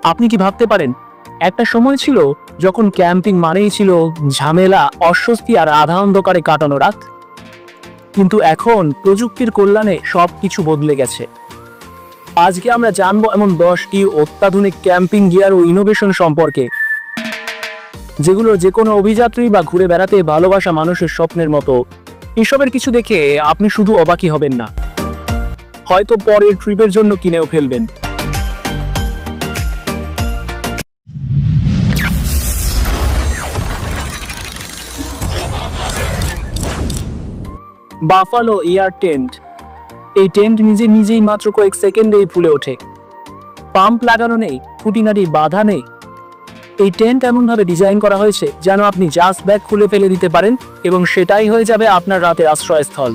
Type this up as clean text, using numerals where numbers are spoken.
আপনি কি ভাবতে পারেন, একটা সময় ছিল যখন ক্যাম্পিং মানেই ছিল ঝামেলা, অস্বস্তি আর আধা অন্ধকারে কাটানো রাত। কিন্তু এখন প্রযুক্তির কল্যাণে সবকিছু বদলে গেছে। আজকে আমরা জানবো এমন 10টি অত্যাধুনিক ক্যাম্পিং গিয়ার ও ইনোভেশন সম্পর্কে, যেগুলো যে কোনো অভিযাত্রী বা ঘুরে বেড়াতে ভালোবাসা মানুষের স্বপ্নের মতো। এসবের কিছু দেখে আপনি শুধু অবাকই হবেন না, হয়তো পরের ট্রিপের জন্য কিনেও ফেলবেন। Buffalo air tent. এই টেন্ট নিজেই মাত্র কয়েক সেকেন্ডেই ফুলে ওঠে। পাম্প লাগানো নেই, খুঁটিনাটি বাধা নেই। এই টেন্ট এমনভাবে ডিজাইন করা হয়েছে যেন আপনি জাস্ট ব্যাগ খুলে ফেলে দিতে পারেন এবং সেটাই হয়ে যাবে আপনার রাতের আশ্রয়স্থল।